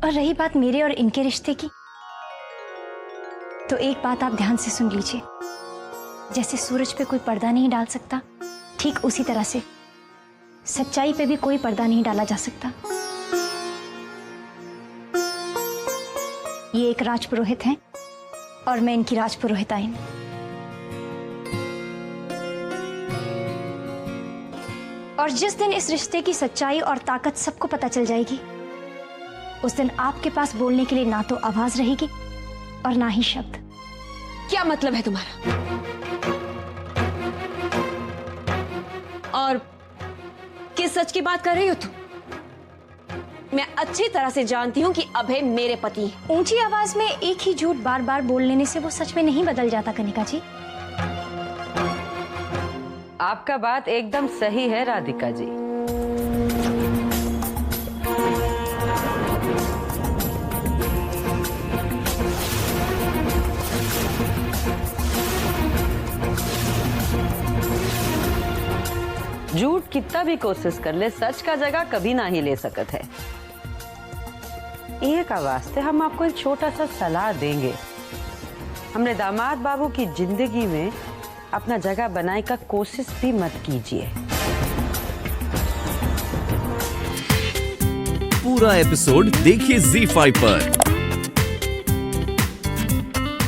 और रही बात मेरे और इनके रिश्ते की, तो एक बात आप ध्यान से सुन लीजिए। जैसे सूरज पे कोई पर्दा नहीं डाल सकता, ठीक उसी तरह से सच्चाई पे भी कोई पर्दा नहीं डाला जा सकता। ये एक राजपुरोहित हैं और मैं इनकी राजपुरोहिताइन। और जिस दिन इस रिश्ते की सच्चाई और ताकत सबको पता चल जाएगी, उस दिन आपके पास बोलने के लिए ना तो आवाज रहेगी और ना ही शब्द। क्या मतलब है तुम्हारा? और किस सच की बात कर रही हो तुम? मैं अच्छी तरह से जानती हूं कि अभय मेरे पति हैं। ऊंची आवाज में एक ही झूठ बार बार बोल लेने से वो सच में नहीं बदल जाता कनिका जी। आपका बात एकदम सही है राधिका जी। झूठ कितना भी कोशिश कर ले, सच का जगह कभी ना ही ले सकत है। एक वास्ते हम आपको एक छोटा सा सलाह देंगे। हमने दामाद बाबू की जिंदगी में अपना जगह बनाने का कोशिश भी मत कीजिए। पूरा एपिसोड देखिए ZEE5 पर।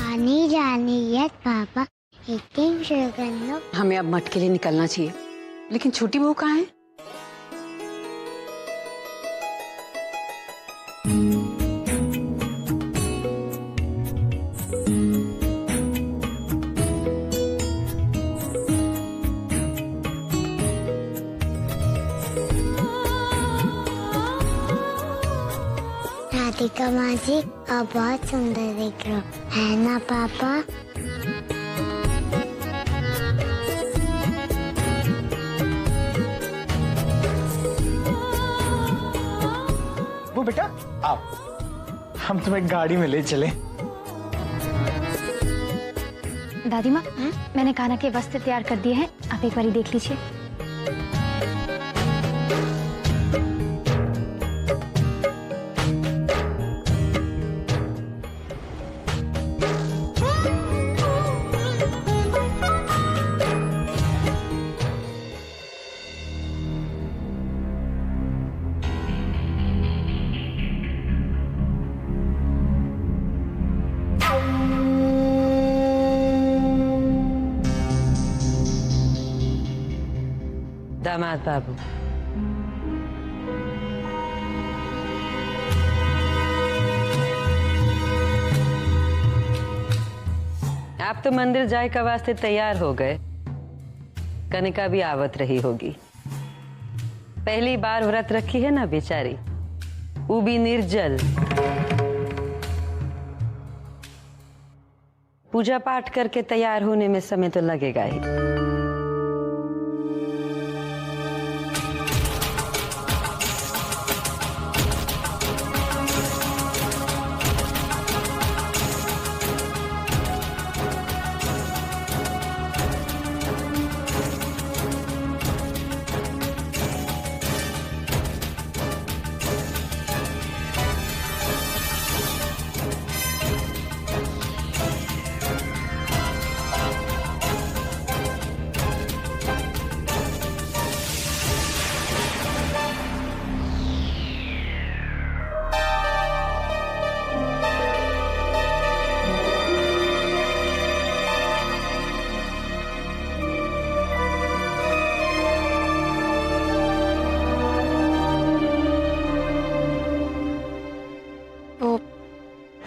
आने जाने यस पापा मीटिंग शुरू कर लो। हमें अब मठ के लिए निकलना चाहिए, लेकिन छोटी बहू कहाँ है? राधिका माँ जी आप बहुत सुंदर दिख रहे हो, है ना पापा? वो बेटा आओ, हम तुम्हें गाड़ी में ले चले। दादी माँ, मैंने कान्हा के वस्त्र तैयार कर दिए हैं, आप एक बारी देख लीजिए। दामाद बाबू, आप तो मंदिर जाए का वास्ते तैयार हो गए। कनिका भी आवत रही होगी। पहली बार व्रत रखी है ना बेचारी, वो भी निर्जल। पूजा पाठ करके तैयार होने में समय तो लगेगा ही।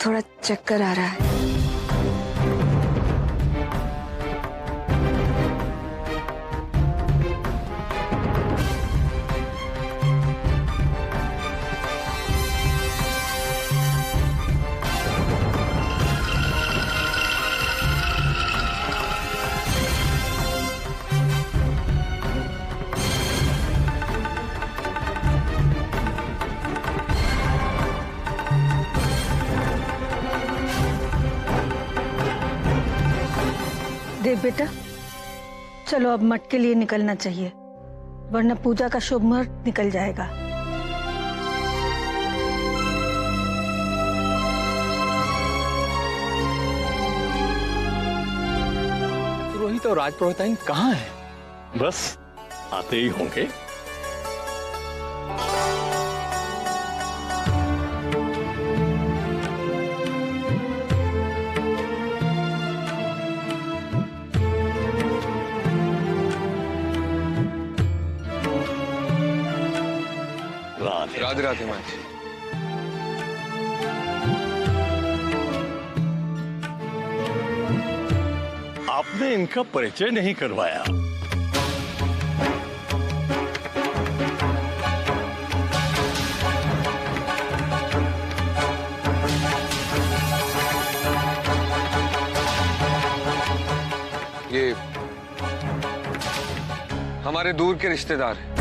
थोड़ा चक्कर आ रहा है। देव बेटा, चलो अब मठ के लिए निकलना चाहिए, वरना पूजा का शुभ मुहूर्त निकल जाएगा। राजपुरोहित और राजपुरोहिताइन कहाँ हैं? बस आते ही होंगे। राधे राधे माँ जी। आपने इनका परिचय नहीं करवाया। ये हमारे दूर के रिश्तेदार हैं।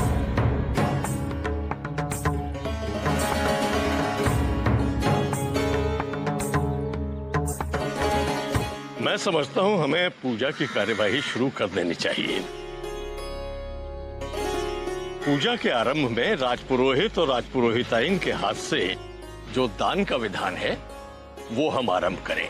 मैं समझता हूं हमें पूजा की कार्यवाही शुरू कर देनी चाहिए। पूजा के आरंभ में राजपुरोहित और राजपुरोहिताइन के हाथ से जो दान का विधान है वो हम आरंभ करें।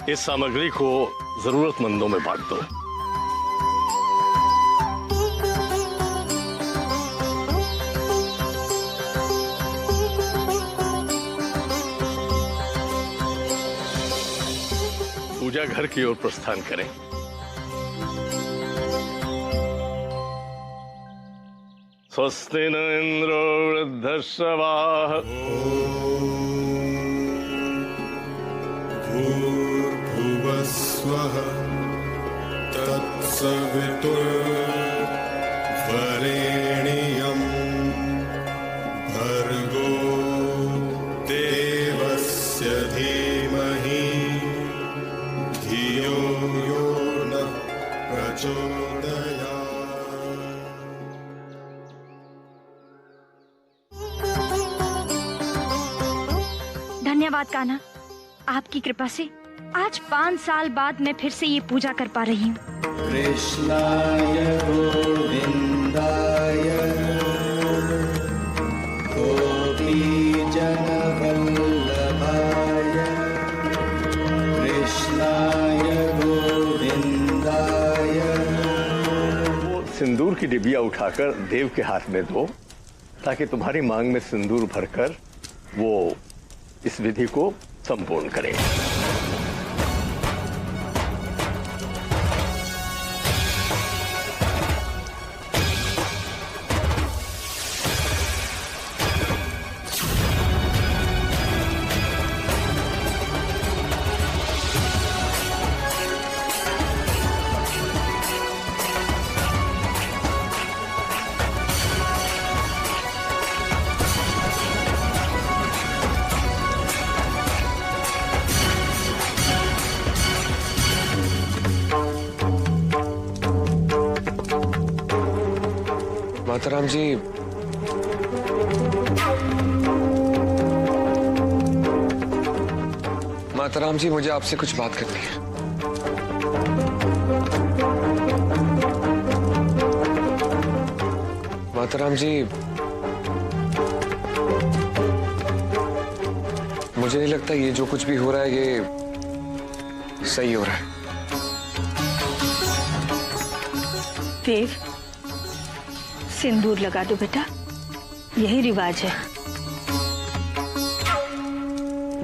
इस सामग्री को जरूरतमंदों में बांट दो। पूजा घर की ओर प्रस्थान करें। स्वस्ति न इंद्रो वृद्धश्रवाः भूर्भुवस्वः तत्सवितुर्वरेण्यं भर्गो देवस्य धीमहि धियो यो न प्रचोदयात्। धन्यवाद कान्हा, आपकी कृपा से आज 5 साल बाद मैं फिर से ये पूजा कर पा रही हूँ। कृष्णाय गोविंदाय गोपीजनवल्लभाय कृष्णाय गोविंदाय। वो सिंदूर की डिबिया उठाकर देव के हाथ में दो ताकि तुम्हारी मांग में सिंदूर भरकर वो इस विधि को संपूर्ण करे। माताराम जी, माताराम जी मुझे आपसे कुछ बात करनी है। माताराम जी, मुझे नहीं लगता ये जो कुछ भी हो रहा है ये सही हो रहा है। देव, सिंदूर लगा दो बेटा, यही रिवाज है।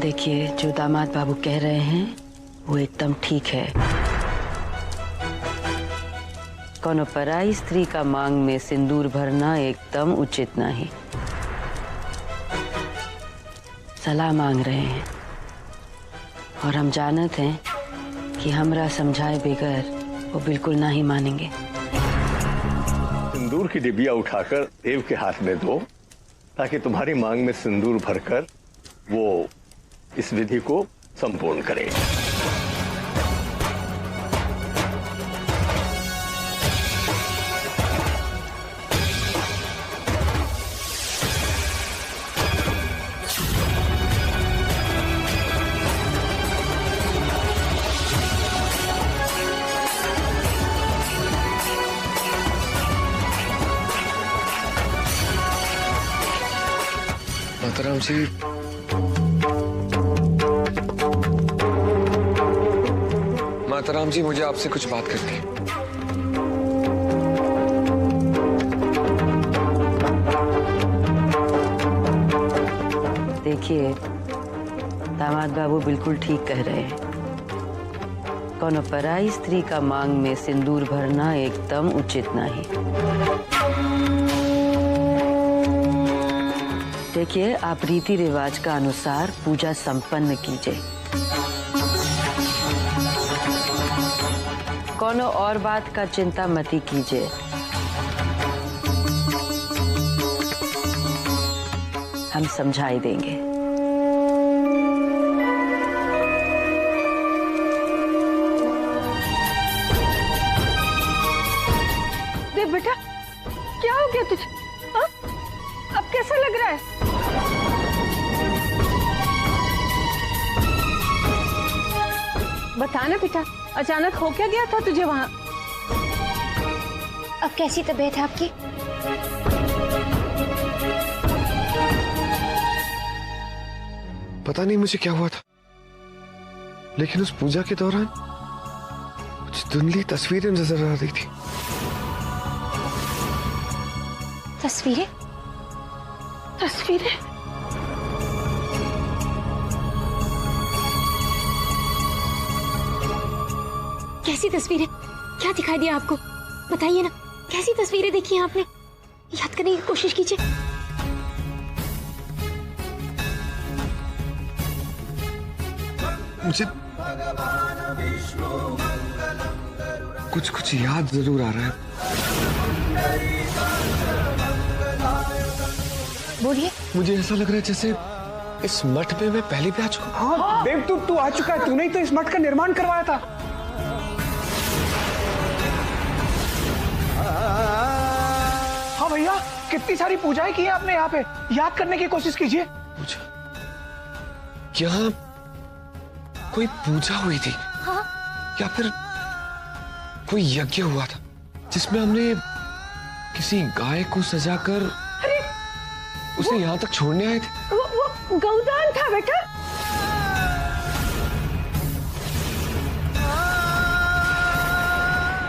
देखिए, जो दामाद बाबू कह रहे हैं वो एकदम ठीक है। कोनो पराई स्त्री का मांग में सिंदूर भरना एकदम उचित नहीं। सलाह मांग रहे हैं और हम जानते हैं कि हमरा समझाए बगैर वो बिल्कुल नहीं मानेंगे। सिंदूर की डिबिया उठाकर देव के हाथ में दो ताकि तुम्हारी मांग में सिंदूर भरकर वो इस विधि को संपूर्ण करे। जी, माताराम जी, मुझे आपसे कुछ बात करनी है। देखिए, दामाद बाबू बिल्कुल ठीक कह रहे हैं। कोनो पराई स्त्री का मांग में सिंदूर भरना एकदम उचित नहीं। देखिए, आप रीति रिवाज का अनुसार पूजा संपन्न कीजिए। कोनो और बात का चिंता मती कीजिए। हम समझाई देंगे। देख बेटा, क्या हो गया तुझे? हाँ? अब कैसा लग रहा है? बता ना बेटा, अचानक हो क्या गया था तुझे वहां? अब कैसी तबीयत है आपकी? पता नहीं मुझे क्या हुआ था, लेकिन उस पूजा के दौरान कुछ धुंधली तस्वीरें नजर आ रही थी। तस्वीरें? तस्वीरें? कैसी तस्वीरें? क्या दिखाई दिया आपको? बताइए ना, कैसी तस्वीरें देखी हैं आपने? याद करने की कोशिश कीजिए। मुझे कुछ कुछ याद जरूर आ रहा है। बोलिए। मुझे ऐसा लग रहा है जैसे इस मठ में मैं पहले भी आ चुका हूँ। हाँ देव, तू आ चुका है। तूने ही तो इस मठ का निर्माण करवाया था। हाँ भैया, कितनी सारी पूजाएं की है आपने यहाँ पे। याद करने की कोशिश कीजिए। पूजा? यहाँ कोई पूजा हुई थी? हाँ? या फिर कोई यज्ञ हुआ था जिसमें हमने किसी गाय को सजाकर उसे यहाँ तक छोड़ने आए थे? वो गौदान था बेटा।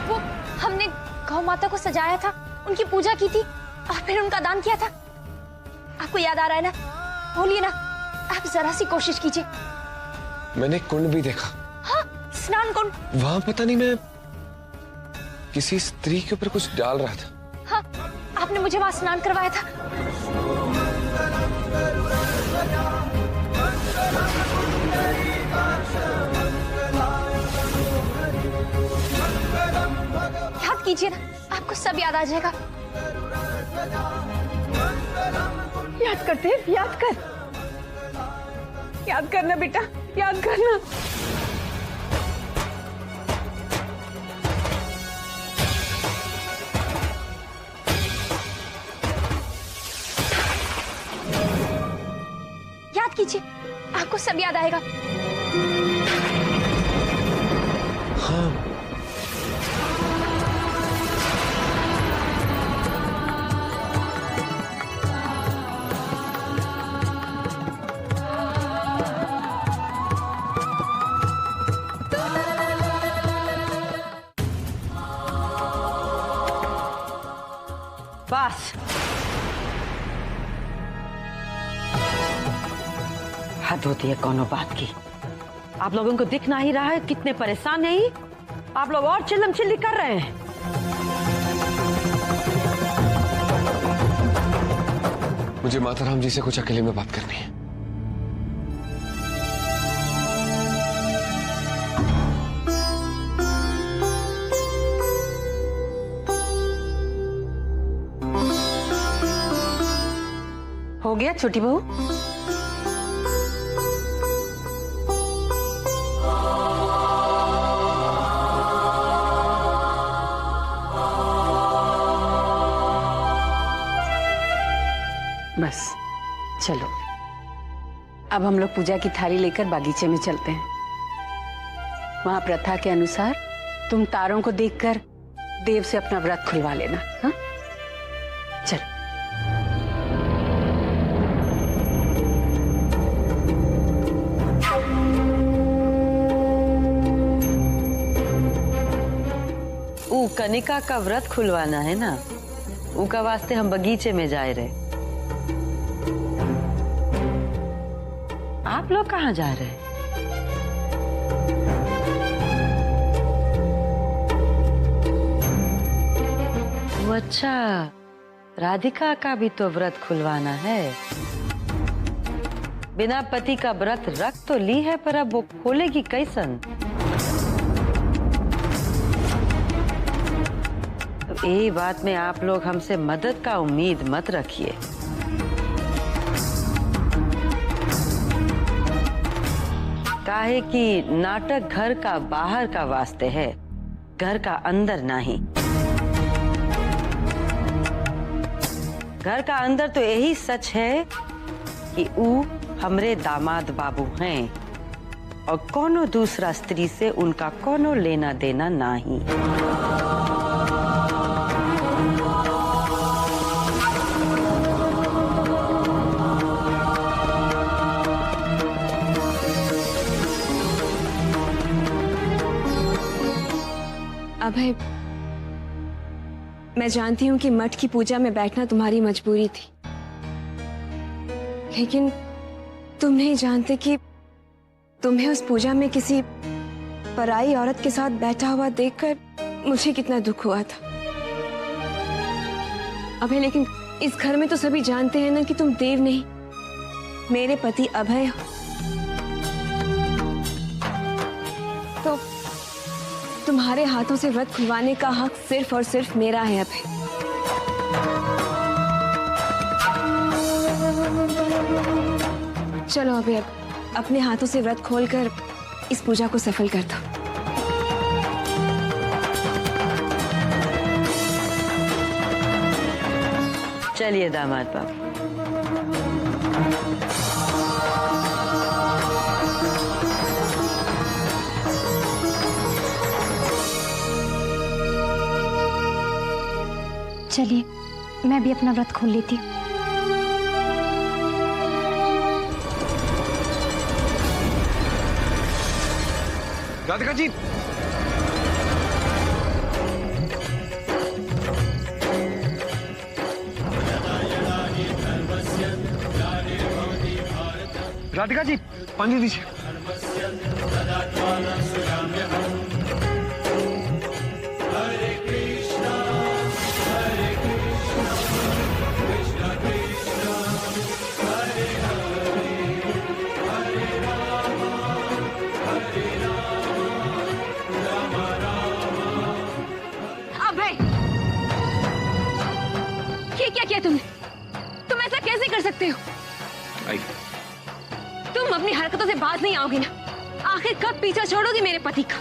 वो हमने गौ माता को सजाया था, उनकी पूजा की थी और फिर उनका दान किया था। आपको याद आ रहा है ना? बोलिए ना, आप जरा सी कोशिश कीजिए। मैंने कुंड भी देखा। हाँ, स्नान कुंड। वहां पता नहीं मैं किसी स्त्री के ऊपर कुछ डाल रहा था। हाँ, आपने मुझे वहां स्नान करवाया था। याद कीजिए ना, आपको सब याद आ जाएगा। याद करते, याद कर, याद करना बेटा, याद करना। याद कीजिए, आपको सब याद आएगा। हाँ, बस हद होती है कोनो बात की। आप लोगों को दिख नहीं रहा है कितने परेशान नहीं? आप लोग और चिल्लम चिल्ली कर रहे हैं। मुझे माताराम जी से कुछ अकेले में बात करनी है। हो गया छोटी बहू? बस चलो, अब हम लोग पूजा की थाली लेकर बागीचे में चलते हैं। वहां प्रथा के अनुसार तुम तारों को देखकर देव से अपना व्रत खुलवा लेना। हाँ, चलो। कनिका का व्रत खुलवाना है ना, उका वास्ते हम बगीचे में जाए रहे। आप लोग कहाँ जा रहे हैं? वो अच्छा, राधिका का भी तो व्रत खुलवाना है। बिना पति का व्रत रख तो ली है, पर अब वो खोलेगी कैसन? तो ये बात में आप लोग हमसे मदद का उम्मीद मत रखिए। काहे कि नाटक घर का बाहर का वास्ते है, घर का अंदर नहीं। घर का अंदर तो यही सच है कि ऊ हमरे दामाद बाबू हैं और कोनो दूसरा स्त्री से उनका कोनो लेना देना नहीं। अभय, मैं जानती हूँ कि मठ की पूजा में बैठना तुम्हारी मजबूरी थी, लेकिन तुम नहीं जानते कि तुम्हें उस पूजा में किसी पराई औरत के साथ बैठा हुआ देखकर मुझे कितना दुख हुआ था। अभय, लेकिन इस घर में तो सभी जानते हैं ना कि तुम देव नहीं, मेरे पति अभय हो। तो तुम्हारे हाथों से व्रत खुलवाने का हक सिर्फ और सिर्फ मेरा है अभय। चलो अभय, अपने हाथों से व्रत खोलकर इस पूजा को सफल कर दो। चलिए दामाद बाबू। चलिए, मैं भी अपना व्रत खोल लेती हूँ। राधिका जी, राधिका जी, पानी दीजिए। ये क्या किया तुमने? तुम ऐसा कैसे कर सकते हो? तुम अपनी हरकतों से बाज नहीं आओगी ना? आखिर कब पीछा छोड़ोगी मेरे पति का?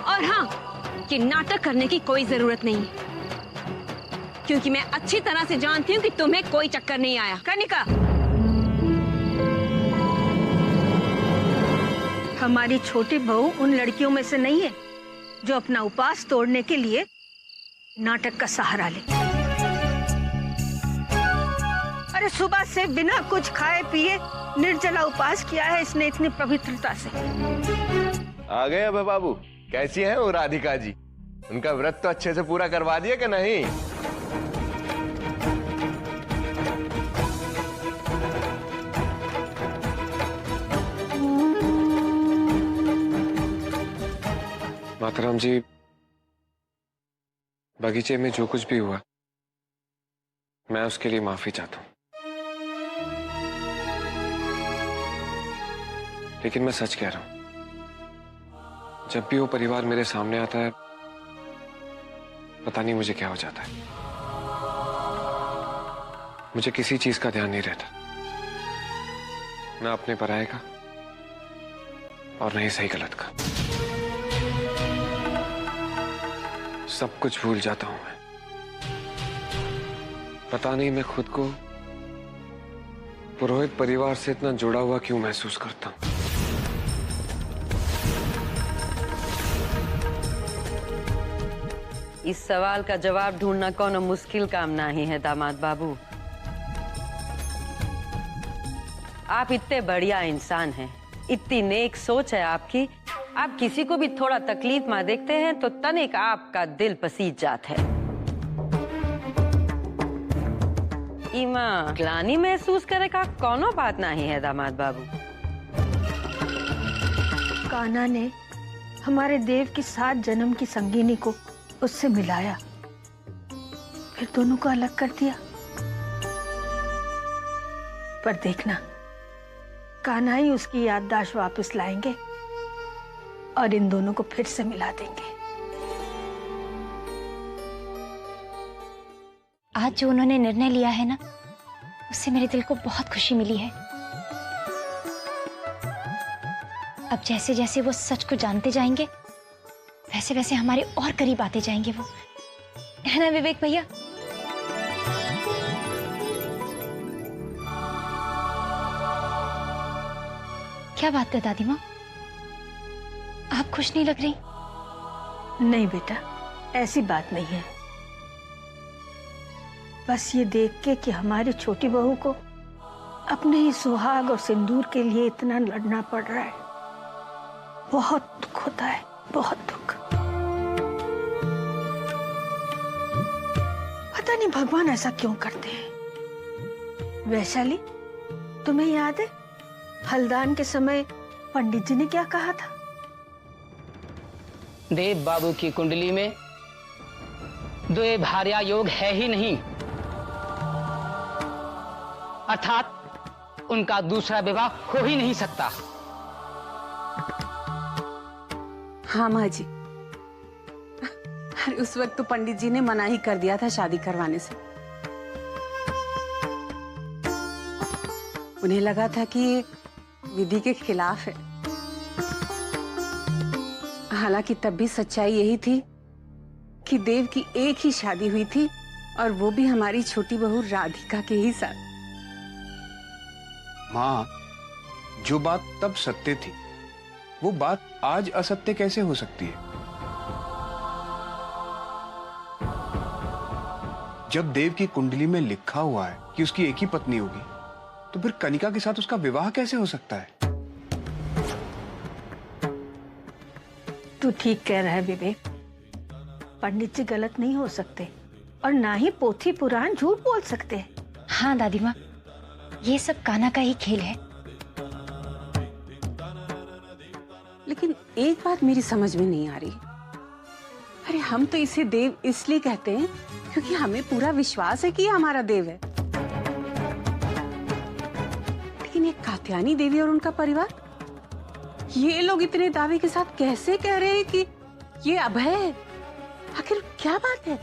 और हाँ, कि नाटक करने की कोई जरूरत नहीं है, क्योंकि मैं अच्छी तरह से जानती हूँ कि तुम्हें कोई चक्कर नहीं आया। कनिका, हमारी छोटी बहू उन लड़कियों में से नहीं है जो अपना उपवास तोड़ने के लिए नाटक का सहारा ले। अरे सुबह से बिना कुछ खाए पिए निर्जला उपवास किया है इसने इतनी पवित्रता से। आ गए अबे बाबू, कैसी हैं वो राधिका जी? उनका व्रत तो अच्छे से पूरा करवा दिया कि नहीं? माताराम जी, बगीचे में जो कुछ भी हुआ, मैं उसके लिए माफी चाहता हूं। लेकिन मैं सच कह रहा हूं, जब भी वो परिवार मेरे सामने आता है, पता नहीं मुझे क्या हो जाता है। मुझे किसी चीज का ध्यान नहीं रहता, ना अपने पराये का और ना ही सही गलत का। सब कुछ भूल जाता हूं मैं। पता नहीं मैं खुद को पुरोहित परिवार से इतना जुड़ा हुआ क्यों महसूस करता हूं। इस सवाल का जवाब ढूंढना कोनो मुश्किल काम नहीं है दामाद बाबू। आप इतने बढ़िया इंसान हैं, इतनी नेक सोच है आपकी। आप किसी को भी थोड़ा तकलीफ में देखते हैं तो तनिक आपका दिल पसीज जात है। इमा ग्लानी महसूस करे का कोनो बात नहीं है दामाद बाबू। कान्हा ने हमारे देव की 7 जन्म की संगीनी को उससे मिलाया, फिर दोनों को अलग कर दिया। पर देखना, कान्हा ही उसकी याददाश्त वापस लाएंगे और इन दोनों को फिर से मिला देंगे। आज जो उन्होंने निर्णय लिया है ना, उससे मेरे दिल को बहुत खुशी मिली है। अब जैसे जैसे वो सच को जानते जाएंगे, वैसे वैसे हमारे और करीब आते जाएंगे वो, है ना विवेक भैया? क्या बात है दादी माँ, आप खुश नहीं लग रही? नहीं बेटा, ऐसी बात नहीं है। बस ये देख के कि हमारी छोटी बहू को अपने ही सुहाग और सिंदूर के लिए इतना लड़ना पड़ रहा है, बहुत दुख होता है, बहुत दुख। पता नहीं भगवान ऐसा क्यों करते हैं। वैशाली, तुम्हें याद है फलदान के समय पंडित जी ने क्या कहा था? देव बाबू की कुंडली में द्वे भार्या योग है ही नहीं, अर्थात उनका दूसरा विवाह हो ही नहीं सकता। हाँ माँ जी, अरे उस वक्त तो पंडित जी ने मना ही कर दिया था शादी करवाने से। उन्हें लगा था कि ये विधि के खिलाफ है। हालांकि तब भी सच्चाई यही थी कि देव की एक ही शादी हुई थी, और वो भी हमारी छोटी बहू राधिका के ही साथ। माँ, जो बात तब सत्य थी, वो बात आज असत्य कैसे हो सकती है? जब देव की कुंडली में लिखा हुआ है कि उसकी एक ही पत्नी होगी, तो फिर कनिका के साथ उसका विवाह कैसे हो सकता है? तू ठीक कह रहा है विवेक, पंडित जी गलत नहीं हो सकते और ना ही पोथी पुराण झूठ बोल सकते। हाँ दादी माँ, ये सब कान्हा का ही खेल है। लेकिन एक बात मेरी समझ में नहीं आ रही। अरे हम तो इसे देव इसलिए कहते हैं क्योंकि हमें पूरा विश्वास है कि ये हमारा देव है। लेकिन ये कात्यायनी देवी और उनका परिवार, ये लोग इतने दावे के साथ कैसे कह रहे हैं कि ये अभय है? आखिर क्या बात है?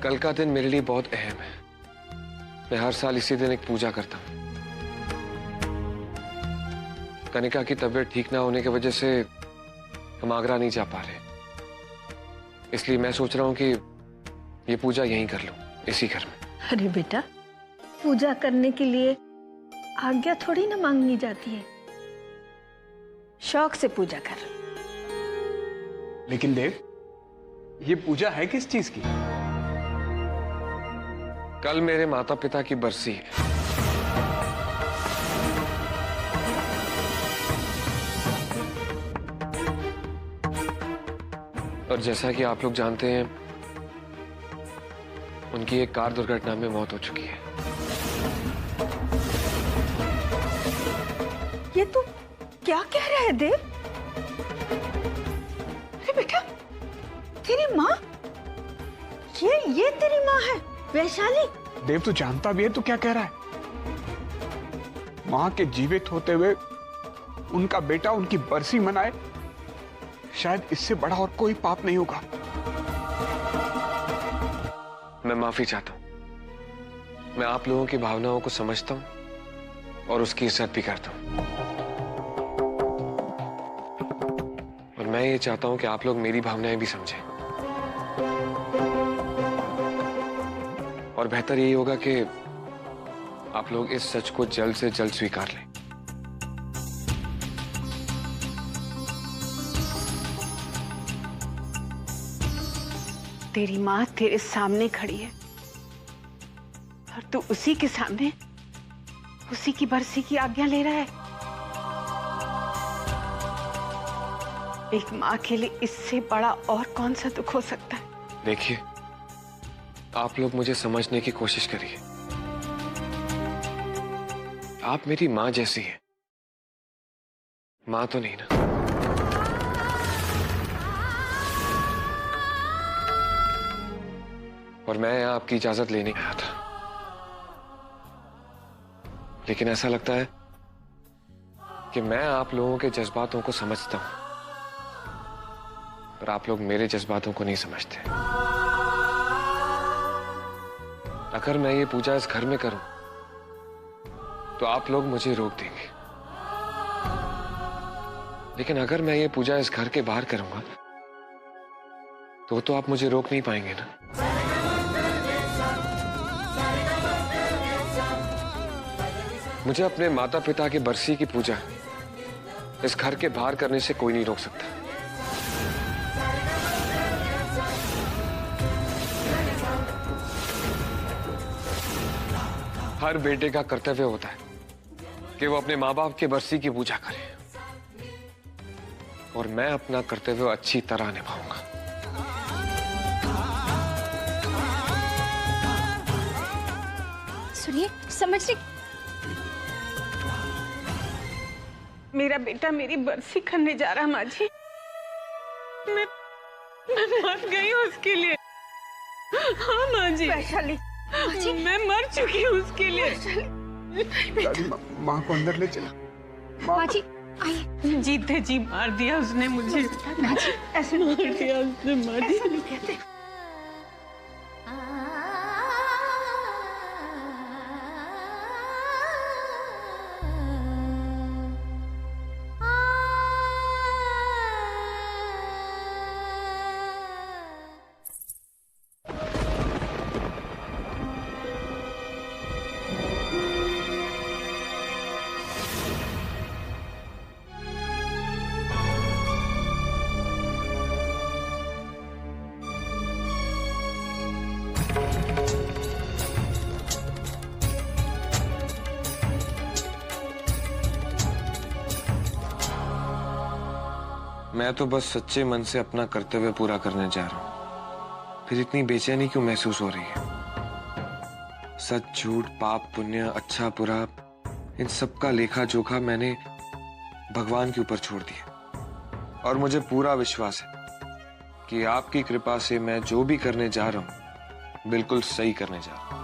कल का दिन मेरे लिए बहुत अहम है। मैं हर साल इसी दिन एक पूजा करता हूँ। कनिका की तबीयत ठीक ना होने की वजह से हम आगरा नहीं जा पा रहे, इसलिए मैं सोच रहा हूँ कि ये पूजा यहीं कर लूं, इसी घर में। अरे बेटा, पूजा करने के लिए आज्ञा थोड़ी ना मांगनी जाती है, शौक से पूजा कर। लेकिन देव, ये पूजा है किस चीज की? कल मेरे माता पिता की बरसी है। और जैसा कि आप लोग जानते हैं, उनकी एक कार दुर्घटना में मौत हो चुकी है। ये तू क्या कह रहा है देव? अरे बेटा, तेरी माँ, ये तेरी माँ है वैशाली? देव, तू जानता भी है तो क्या कह रहा है? माँ के जीवित होते हुए उनका बेटा उनकी बरसी मनाए, शायद इससे बड़ा और कोई पाप नहीं होगा। मैं माफी चाहता हूं। मैं आप लोगों की भावनाओं को समझता हूं और उसकी इज्जत भी करता हूं। और मैं ये चाहता हूं कि आप लोग मेरी भावनाएं भी समझें। और बेहतर यही होगा कि आप लोग इस सच को जल्द से जल्द स्वीकार लें। तेरी माँ तेरे सामने खड़ी है और तू उसी के सामने उसी की बरसी की आज्ञा ले रहा है। एक माँ के लिए इससे बड़ा और कौन सा दुख हो सकता है? देखिए, आप लोग मुझे समझने की कोशिश करिए। आप मेरी माँ जैसी हैं। माँ तो नहीं ना? और मैं यहाँ आपकी इजाजत लेने आया था, लेकिन ऐसा लगता है कि मैं आप लोगों के जज्बातों को समझता हूं, पर आप लोग मेरे जज्बातों को नहीं समझते। अगर मैं ये पूजा इस घर में करूं तो आप लोग मुझे रोक देंगे, लेकिन अगर मैं ये पूजा इस घर के बाहर करूंगा तो आप मुझे रोक नहीं पाएंगे ना। मुझे अपने माता पिता की बरसी की पूजा इस घर के बाहर करने से कोई नहीं रोक सकता। हर बेटे का कर्तव्य होता है कि वो अपने माँ बाप के बरसी की पूजा करे, और मैं अपना कर्तव्य अच्छी तरह निभाऊंगा। सुनिए, समझ रही, मेरा बेटा मेरी बरसी करने जा रहा माँ जी। मैं मर गई हूँ उसके लिए। हाँ माँ जी, वैशाली, मैं मर चुकी हूँ उसके लिए। दादी, माँ को अंदर ले चला। माँ जी आइए। जीते जी मार दिया उसने मुझे। माँ जी ऐसे मार दिया उसने, माँ जी। ऐसे नहीं कहते। मैं तो बस सच्चे मन से अपना कर्तव्य पूरा करने जा रहा हूं, फिर इतनी बेचैनी क्यों महसूस हो रही है? सच झूठ, पाप पुण्य, अच्छा बुरा, इन सब का लेखा जोखा मैंने भगवान के ऊपर छोड़ दिया, और मुझे पूरा विश्वास है कि आपकी कृपा से मैं जो भी करने जा रहा हूं बिल्कुल सही करने जा रहा हूं।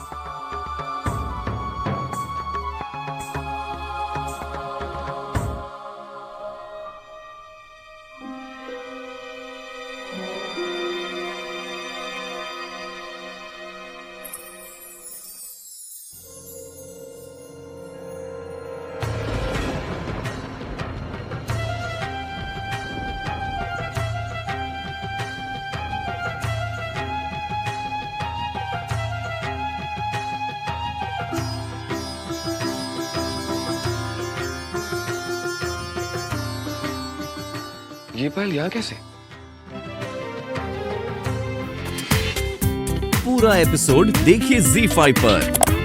ये पायल यहाँ कैसे? पूरा एपिसोड देखिए ZEE5 पर।